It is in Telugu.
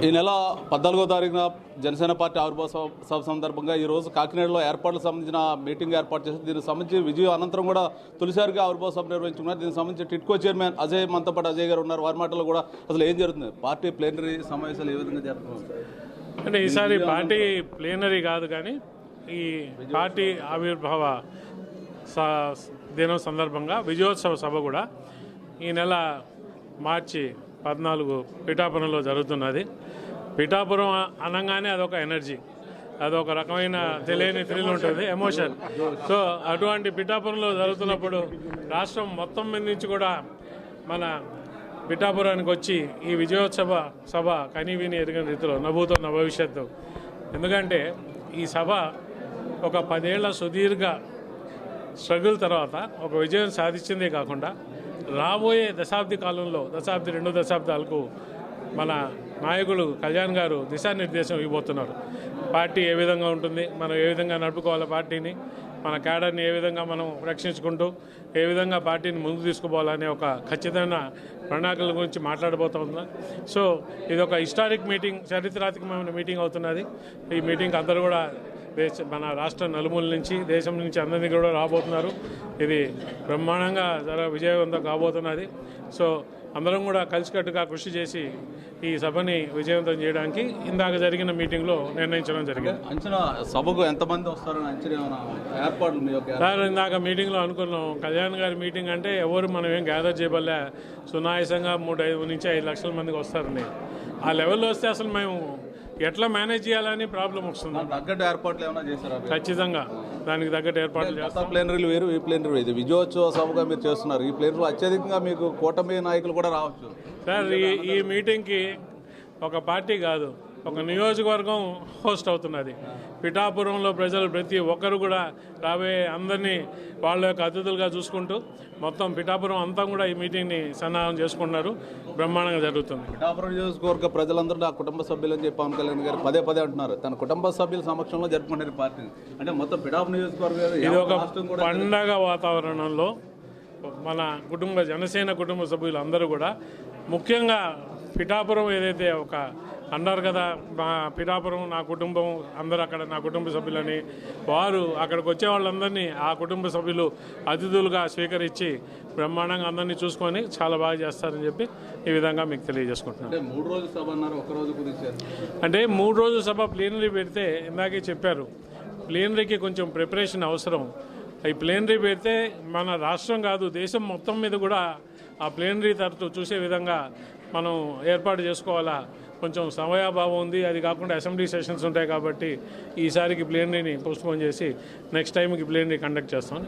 ఈ నెల 14వ తారీఖున జనసేన పార్టీ ఆవిర్భావ సభ సందర్భంగా ఈరోజు కాకినాడలో ఏర్పాట్లకు సంబంధించిన మీటింగ్ ఏర్పాటు చేసి దీనికి సంబంధించి విజయం అనంతరం కూడా తొలిసారిగా ఆవిర్భావ సభ నిర్వహించుకున్నారు. దీనికి సంబంధించి టిట్కో చైర్మన్ అజయ్ మనతో పాటు అజయ్ గారు ఉన్నారు. వారి మాటల్లో కూడా అసలు ఏం జరుగుతుంది, పార్టీ ప్లేనరీ సమావేశాలు ఏ విధంగా జరుగుతుంది అంటే ఈసారి పార్టీ ప్లేనరీ కాదు కానీ ఈ పార్టీ ఆవిర్భావ దినం సందర్భంగా విజయోత్సవ సభ కూడా ఈ నెల మార్చి 14 పిఠాపురంలో జరుగుతున్నది. పిఠాపురం అనగానే అదొక ఎనర్జీ, అదొక రకమైన తెలియని థ్రిల్ ఉంటుంది, ఎమోషన్. సో అటువంటి పిఠాపురంలో జరుగుతున్నప్పుడు రాష్ట్రం మొత్తం మీద నుంచి కూడా మన పిఠాపురానికి వచ్చి ఈ విజయోత్సవ సభ కనీవిని ఎరిగిన రీతిలో నవ్వుతున్న భవిష్యత్తు. ఎందుకంటే ఈ సభ ఒక 10 ఏళ్ల సుదీర్ఘ స్ట్రగుల్ తర్వాత ఒక విజయం సాధించిందే కాకుండా రాబోయే దశాబ్ది కాలంలో దశాబ్ది 2 దశాబ్దాలకు మన నాయకులు కళ్యాణ్ గారు దిశానిర్దేశం ఇవ్వబోతున్నారు. పార్టీ ఏ విధంగా ఉంటుంది, మనం ఏ విధంగా నడుపుకోవాలి, పార్టీని మన క్యాడర్ని ఏ విధంగా మనం రక్షించుకుంటూ ఏ విధంగా పార్టీని ముందుకు తీసుకుపోవాలనే ఒక ఖచ్చితమైన ప్రణాళికల గురించి మాట్లాడబోతున్నాం. సో ఇది ఒక హిస్టారిక్ మీటింగ్, చారిత్రాత్మకమైన మీటింగ్ అవుతున్నది. ఈ మీటింగ్కి అందరూ కూడా మన రాష్ట్ర నలుమూల నుంచి దేశం నుంచి అందరినీ కూడా రాబోతున్నారు. ఇది బ్రహ్మాండంగా విజయవంతం కాబోతున్నది. సో అందరం కూడా కలిసికట్టుగా కృషి చేసి ఈ సభని విజయవంతం చేయడానికి ఇందాక జరిగిన మీటింగ్లో నిర్ణయించడం జరిగింది. అంచనా సభకు ఎంతమంది వస్తారని అంచనా ఏర్పాట్లు మీ యొక్క సార్ ఇందాక మీటింగ్లో అనుకున్నాం, కళ్యాణ్ గారి మీటింగ్ అంటే ఎవరు మనం ఏం గ్యాదర్ చేయబల్లే, సునాయాసంగా 3-5 నుంచి 5 లక్షల మందికి వస్తారని. ఆ లెవెల్లో వస్తే అసలు మేము ఎట్లా మేనేజ్ చేయాలని ప్రాబ్లం వస్తుంది. తగ్గట్టు ఏర్పాట్లు ఏమైనా చేశారా? ఖచ్చితంగా దానికి తగ్గట్టు ఏర్పాట్లు చేస్తాం. ప్లేనరీలు వేరు, ఈ ప్లేనరీ ఇది విజయోత్సవ సభగా మీరు చేస్తున్నారు. ఈ ప్లేనరీలో అత్యధికంగా మీకు కూటమి నాయకులు కూడా రావచ్చు సార్. ఈ మీటింగ్కి ఒక పార్టీ కాదు, ఒక నియోజకవర్గం హోస్ట్ అవుతున్నది. పిఠాపురంలో ప్రజలు ప్రతి ఒక్కరు కూడా రాబోయే అందరినీ వాళ్ళ యొక్క అతిథులుగా చూసుకుంటూ మొత్తం పిఠాపురం అంతా కూడా ఈ మీటింగ్ని సన్నాహం చేసుకుంటున్నారు. బ్రహ్మాండంగా జరుగుతుంది. పిఠాపురం నియోజకవర్గ ప్రజలందరూ నా కుటుంబ సభ్యులని చెప్పి పవన్ కళ్యాణ్ గారు పదే అంటున్నారు. తన కుటుంబ సభ్యుల సమక్షంలో జరుపుకుంటారు పార్టీ. అంటే మొత్తం పిఠాపురం నియోజకవర్గం ఇది ఒక పండగ వాతావరణంలో మన జనసేన కుటుంబ సభ్యులు అందరూ కూడా, ముఖ్యంగా పిఠాపురం ఏదైతే ఒక అన్నారు కదా, మా పిఠాపురం నా కుటుంబం, అందరూ అక్కడ నా కుటుంబ సభ్యులని, వారు అక్కడికి వచ్చే వాళ్ళందరినీ ఆ కుటుంబ సభ్యులు అతిథులుగా స్వీకరించి బ్రహ్మాండంగా అందరినీ చూసుకొని చాలా బాగా చేస్తారని చెప్పి ఈ విధంగా మీకు తెలియజేసుకుంటున్నాను. అంటే 3 రోజుల సభ అన్నారు, ఒక రోజు కుదిర్చారు. అంటే 3 రోజుల సభ ప్లీనరీ పెడితే ఇందాకే చెప్పారు, ప్లీనరీకి కొంచెం ప్రిపరేషన్ అవసరం. ఈ ప్లేనరీ పెడితే మన రాష్ట్రం కాదు దేశం మొత్తం మీద కూడా ఆ ప్లేనరీ తరచు చూసే విధంగా మనం ఏర్పాటు చేసుకోవాలా. కొంచెం సమయాభావం ఉంది. అది కాకుండా అసెంబ్లీ సెషన్స్ ఉంటాయి కాబట్టి ఈసారికి ప్లేనరీని పోస్ట్పోన్ చేసి నెక్స్ట్ టైంకి ప్లేనరీ కండక్ట్ చేస్తామని